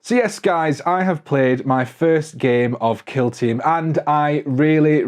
So yes guys, I have played my first game of Kill Team and I really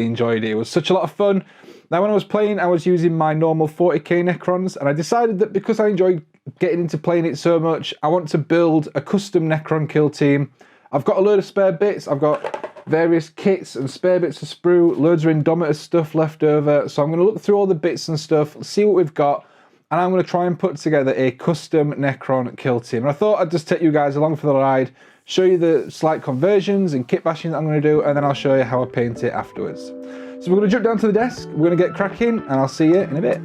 enjoyed it. It was such a lot of fun. Now when I was playing, I was using my normal 40k Necrons and I decided that because I enjoyed getting into playing it so much, I want to build a custom Necron Kill Team. I've got a load of spare bits, I've got various kits and spare bits of sprue, loads of Indomitus stuff left over, so I'm going to look through all the bits and stuff, see what we've got, and I'm going to try and put together a custom Necron Kill Team. And I thought I'd just take you guys along for the ride, show you the slight conversions and kit bashing that I'm going to do, and then I'll show you how I paint it afterwards. So we're going to jump down to the desk, we're going to get cracking, and I'll see you in a bit.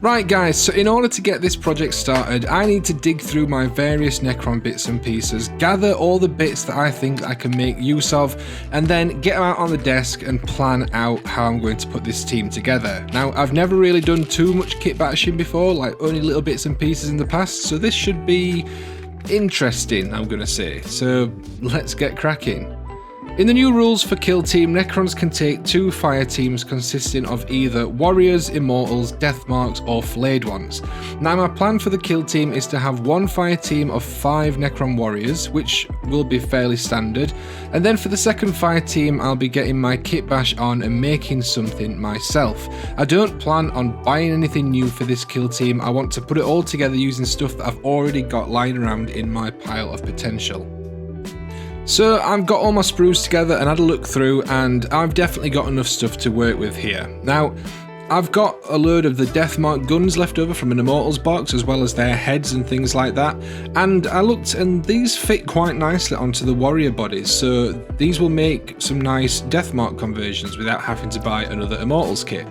Right guys, so in order to get this project started, I need to dig through my various Necron bits and pieces, gather all the bits that I think I can make use of, and then get them out on the desk and plan out how I'm going to put this team together. Now, I've never really done too much kit bashing before, like only little bits and pieces in the past, so this should be interesting, I'm gonna say. So let's get cracking. In the new rules for Kill Team, Necrons can take 2 fire teams consisting of either Warriors, Immortals, Deathmarks or Flayed Ones. Now my plan for the Kill Team is to have 1 fire team of 5 Necron Warriors, which will be fairly standard, and then for the second fire team I'll be getting my kit bash on and making something myself. I don't plan on buying anything new for this Kill Team, I want to put it all together using stuff that I've already got lying around in my pile of potential. So I've got all my sprues together and had a look through, and I've definitely got enough stuff to work with here. Now, I've got a load of the Deathmark guns left over from an Immortals box, as well as their heads and things like that, and I looked and these fit quite nicely onto the warrior bodies, so these will make some nice Deathmark conversions without having to buy another Immortals kit.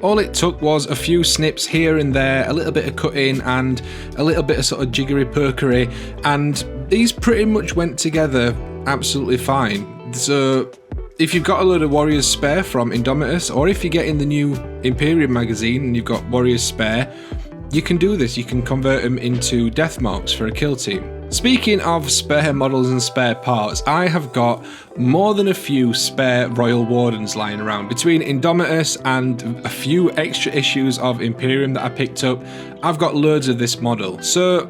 All it took was a few snips here and there, a little bit of cutting and a little bit of sort of jiggery pokery, and these pretty much went together absolutely fine. So if you've got a load of Warriors spare from Indomitus, or if you're getting the new Imperium magazine and you've got Warriors spare, you can do this, you can convert them into Deathmarks for a kill team. Speaking of spare models and spare parts, I have got more than a few spare Royal Wardens lying around. Between Indomitus and a few extra issues of Imperium that I picked up, I've got loads of this model. So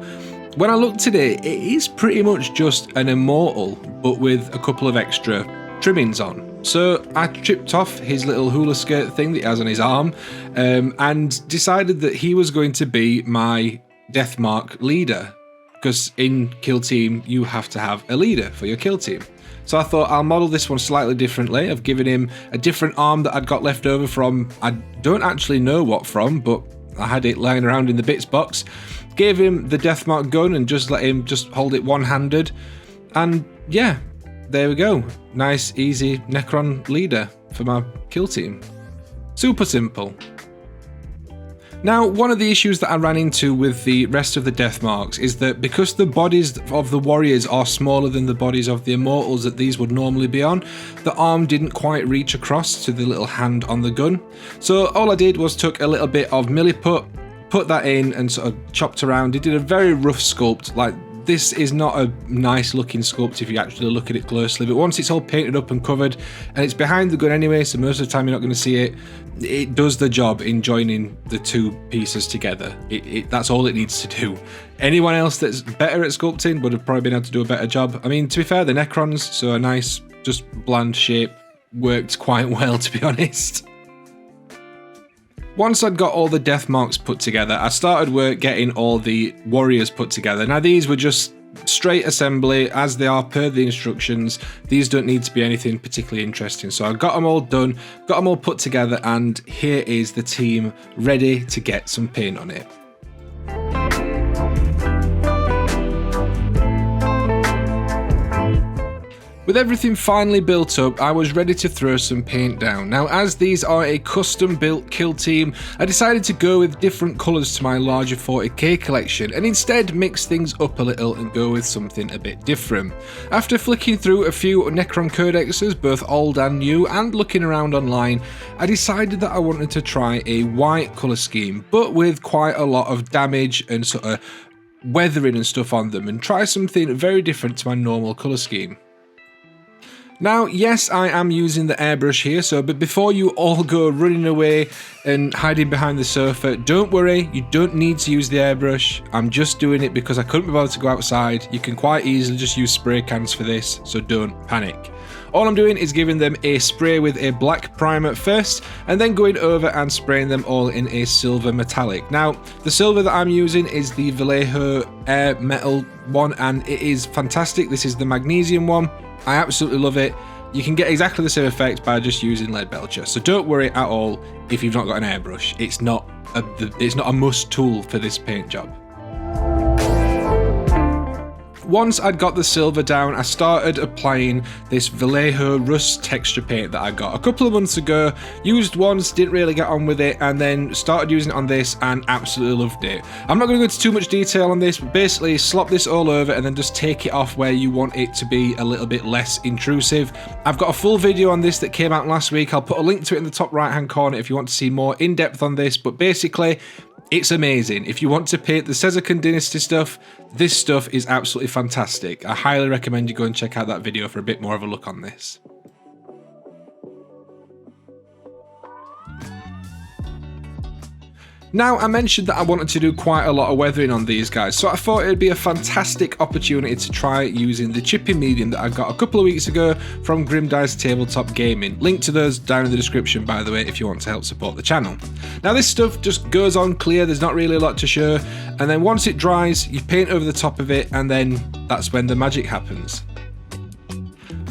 when I looked at it, it is pretty much just an Immortal, but with a couple of extra trimmings on. So I chipped off his little hula skirt thing that he has on his arm, and decided that he was going to be my Deathmark leader. Because in Kill Team, you have to have a leader for your Kill Team. So I thought I'll model this one slightly differently. I've given him a different arm that I'd got left over from, I don't actually know what from, but I had it lying around in the bits box. Gave him the Deathmark gun and just let him just hold it one-handed. And yeah, there we go. Nice, easy Necron leader for my Kill Team. Super simple. Now, one of the issues that I ran into with the rest of the Deathmarks is that because the bodies of the Warriors are smaller than the bodies of the Immortals that these would normally be on, the arm didn't quite reach across to the little hand on the gun. So all I did was took a little bit of milliput, put that in and sort of chopped around. It did a very rough sculpt. Like, this is not a nice looking sculpt if you actually look at it closely, but once it's all painted up and covered, and it's behind the gun anyway, so most of the time you're not going to see it, it does the job in joining the two pieces together. That's all it needs to do. Anyone else that's better at sculpting would have probably been able to do a better job. I mean, to be fair, the Necrons, so a nice, just bland shape, worked quite well, to be honest. Once I'd got all the Deathmarks put together, I started work getting all the Warriors put together. Now these were just straight assembly as they are per the instructions. These don't need to be anything particularly interesting. So I got them all done, got them all put together, and here is the team ready to get some paint on it. With everything finally built up, I was ready to throw some paint down. Now, as these are a custom built kill team, I decided to go with different colours to my larger 40k collection and instead mix things up a little and go with something a bit different. After flicking through a few Necron codexes, both old and new, and looking around online, I decided that I wanted to try a white colour scheme, but with quite a lot of damage and sort of weathering and stuff on them, and try something very different to my normal colour scheme. Now, yes, I am using the airbrush here, but before you all go running away and hiding behind the sofa, don't worry, you don't need to use the airbrush. I'm just doing it because I couldn't be bothered to go outside. You can quite easily just use spray cans for this, so don't panic. All I'm doing is giving them a spray with a black primer first, and then going over and spraying them all in a silver metallic. Now, the silver that I'm using is the Vallejo Air Metal one, and it is fantastic. This is the magnesium one. I absolutely love it. You can get exactly the same effect by just using lead belcher, so don't worry at all if you've not got an airbrush. It's not a must tool for this paint job. Once I'd got the silver down, I started applying this Vallejo Rust texture paint that I got a couple of months ago. Used once, didn't really get on with it, and then started using it on this and absolutely loved it. I'm not going to go into too much detail on this, but basically slop this all over and then just take it off where you want it to be a little bit less intrusive. I've got a full video on this that came out last week. I'll put a link to it in the top right hand corner if you want to see more in depth on this, but basically it's amazing. If you want to paint the Caesarcan Dynasty stuff, this stuff is absolutely fantastic. I highly recommend you go and check out that video for a bit more of a look on this. Now, I mentioned that I wanted to do quite a lot of weathering on these guys, so I thought it'd be a fantastic opportunity to try using the chipping medium that I got a couple of weeks ago from Grimdice Tabletop Gaming. Link to those down in the description, by the way, if you want to help support the channel. Now, this stuff just goes on clear, there's not really a lot to show, and then once it dries, you paint over the top of it, and then that's when the magic happens.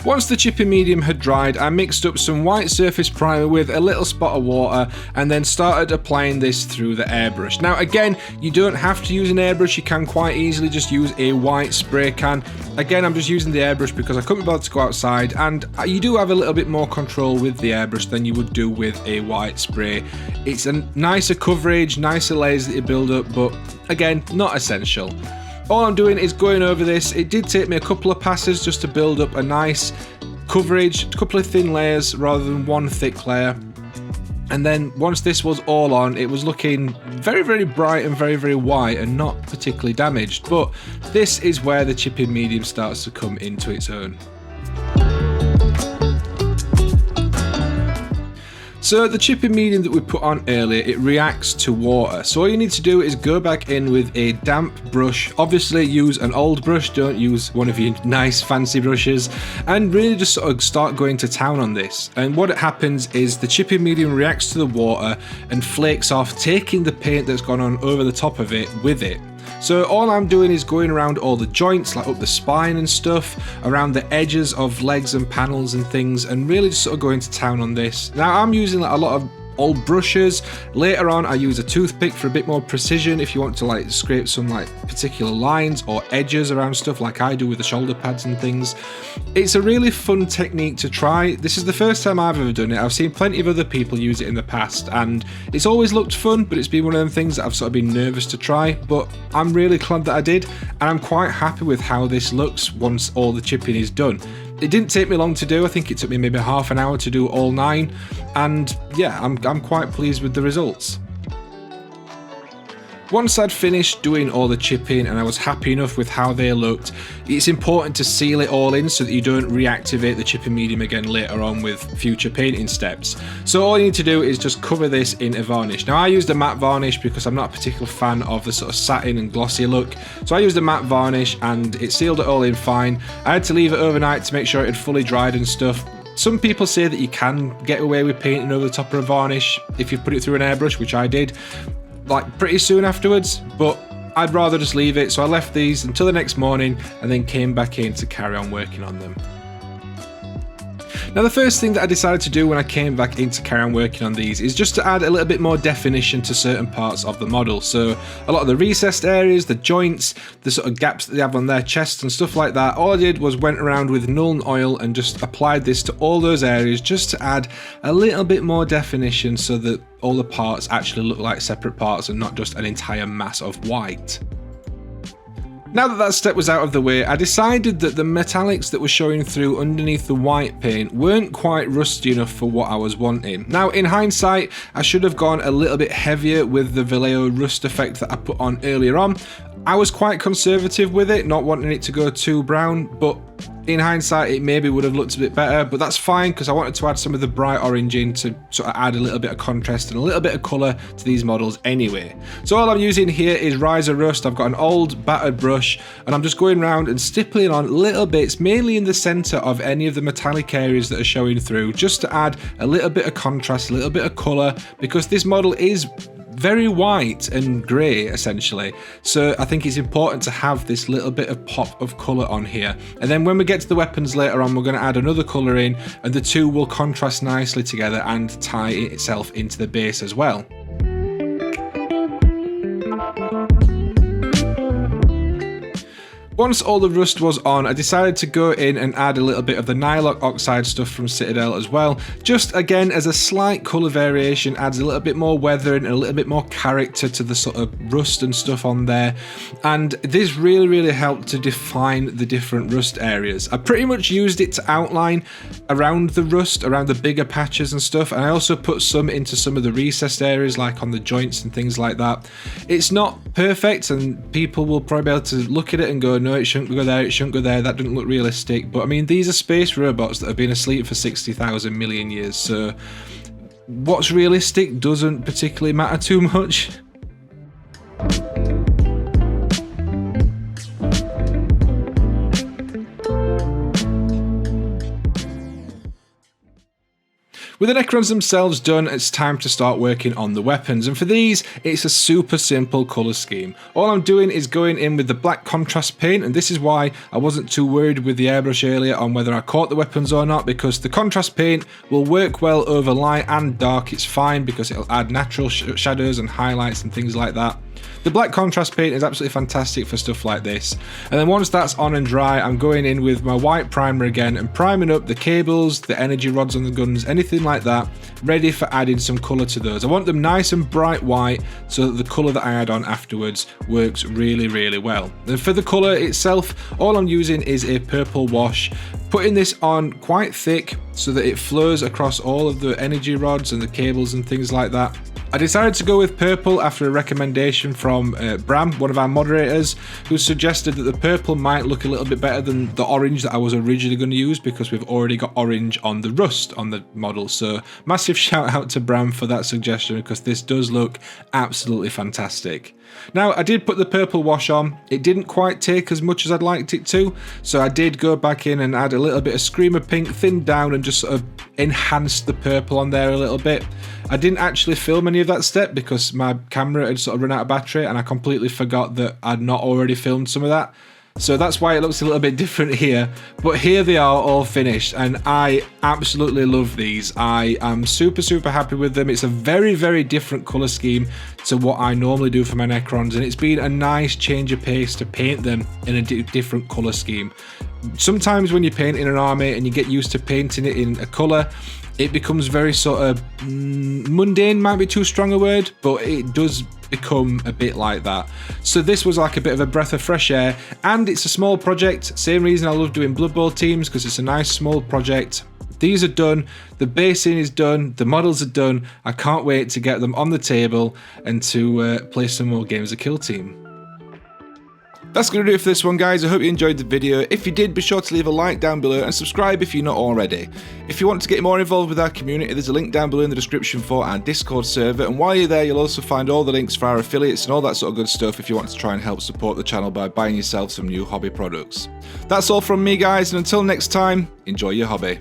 Once the chipping medium had dried, I mixed up some white surface primer with a little spot of water and then started applying this through the airbrush. Now again, you don't have to use an airbrush, you can quite easily just use a white spray can. Again, I'm just using the airbrush because I couldn't be bothered to go outside, and you do have a little bit more control with the airbrush than you would do with a white spray. It's a nicer coverage, nicer layers that you build up, but again, not essential. All I'm doing is going over this. It did take me a couple of passes just to build up a nice coverage, a couple of thin layers rather than one thick layer. And then once this was all on, it was looking very, very bright and very, very white and not particularly damaged. But this is where the chipping medium starts to come into its own. So the chipping medium that we put on earlier, it reacts to water. So all you need to do is go back in with a damp brush. Obviously use an old brush, don't use one of your nice fancy brushes, and really just sort of start going to town on this. And what happens is the chipping medium reacts to the water and flakes off, taking the paint that's gone on over the top of it with it. So all I'm doing is going around all the joints, like up the spine and stuff, around the edges of legs and panels and things, and really just sort of going to town on this. Now I'm using like a lot of old brushes. Later on I use a toothpick for a bit more precision if you want to like scrape some like particular lines or edges around stuff like I do with the shoulder pads and things. It's a really fun technique to try. This is the first time I've ever done it. I've seen plenty of other people use it in the past and it's always looked fun, but it's been one of them things that I've sort of been nervous to try, but I'm really glad that I did, and I'm quite happy with how this looks once all the chipping is done. It didn't take me long to do. I think it took me maybe half an hour to do all 9, and yeah, I'm quite pleased with the results. Once I'd finished doing all the chipping and I was happy enough with how they looked, it's important to seal it all in so that you don't reactivate the chipping medium again later on with future painting steps. So all you need to do is just cover this in a varnish. Now I used a matte varnish because I'm not a particular fan of the sort of satin and glossy look, so I used a matte varnish and it sealed it all in fine. I had to leave it overnight to make sure it had fully dried and stuff. Some people say that you can get away with painting over the top of a varnish if you put it through an airbrush, which I did, like pretty soon afterwards, but I'd rather just leave it, so I left these until the next morning and then came back in to carry on working on them. Now the first thing that I decided to do when I came back in to carry on working on these is just to add a little bit more definition to certain parts of the model. So a lot of the recessed areas, the joints, the sort of gaps that they have on their chests and stuff like that, all I did was went around with Nuln oil and just applied this to all those areas just to add a little bit more definition so that all the parts actually look like separate parts and not just an entire mass of white. Now that that step was out of the way, I decided that the metallics that were showing through underneath the white paint weren't quite rusty enough for what I was wanting. Now in hindsight, I should have gone a little bit heavier with the Vallejo rust effect that I put on earlier on. I was quite conservative with it, not wanting it to go too brown, but In hindsight, it maybe would have looked a bit better, but that's fine because I wanted to add some of the bright orange in to sort of add a little bit of contrast and a little bit of colour to these models anyway. So all I'm using here is Riser Rust. I've got an old battered brush and I'm just going around and stippling on little bits, mainly in the centre of any of the metallic areas that are showing through, just to add a little bit of contrast, a little bit of colour, because this model is very white and grey essentially, so I think it's important to have this little bit of pop of colour on here. And then when we get to the weapons later on, we're going to add another colour in and the two will contrast nicely together and tie itself into the base as well. Once all the rust was on, I decided to go in and add a little bit of the Nylock oxide stuff from Citadel as well. Just again as a slight colour variation, adds a little bit more weathering and a little bit more character to the sort of rust and stuff on there. And this really helped to define the different rust areas. I pretty much used it to outline around the rust, around the bigger patches and stuff. And I also put some into some of the recessed areas like on the joints and things like that. It's not perfect and people will probably be able to look at it and go, no, it shouldn't go there, it shouldn't go there, that doesn't look realistic. But I mean, these are space robots that have been asleep for 60,000 million years, so what's realistic doesn't particularly matter too much. With the Necrons themselves done, it's time to start working on the weapons, and for these, it's a super simple colour scheme. All I'm doing is going in with the black contrast paint, and this is why I wasn't too worried with the airbrush earlier on whether I caught the weapons or not, because the contrast paint will work well over light and dark. It's fine because it'll add natural shadows and highlights and things like that. The black contrast paint is absolutely fantastic for stuff like this. And then once that's on and dry, I'm going in with my white primer again and priming up the cables, the energy rods on the guns, anything like that, ready for adding some colour to those. I want them nice and bright white so that the colour that I add on afterwards works really well. And for the colour itself, all I'm using is a purple wash, putting this on quite thick so that it flows across all of the energy rods and the cables and things like that. I decided to go with purple after a recommendation from Bram, one of our moderators, who suggested that the purple might look a little bit better than the orange that I was originally going to use because we've already got orange on the rust on the model. So massive shout out to Bram for that suggestion because this does look absolutely fantastic. Now, I did put the purple wash on. It didn't quite take as much as I'd liked it to, so I did go back in and add a little bit of Screamer Pink, thinned down, and just sort of enhanced the purple on there a little bit. I didn't actually film any of that step because my camera had sort of run out of battery and I completely forgot that I'd not already filmed some of that. So that's why it looks a little bit different here, but here they are all finished and I absolutely love these. I am super happy with them. It's a very different colour scheme to what I normally do for my Necrons, and it's been a nice change of pace to paint them in a different colour scheme. Sometimes when you paint in an army and you get used to painting it in a colour, it becomes very sort of mundane, might be too strong a word, but it does become a bit like that. So this was like a bit of a breath of fresh air, and it's a small project. Same reason I love doing Blood Bowl teams, because it's a nice small project. These are done, the basing is done, the models are done. I can't wait to get them on the table and to play some more games of Kill Team. That's going to do it for this one, guys. I hope you enjoyed the video. If you did, be sure to leave a like down below and subscribe if you're not already. If you want to get more involved with our community, there's a link down below in the description for our Discord server, and while you're there, you'll also find all the links for our affiliates and all that sort of good stuff if you want to try and help support the channel by buying yourself some new hobby products. That's all from me, guys, and until next time, enjoy your hobby.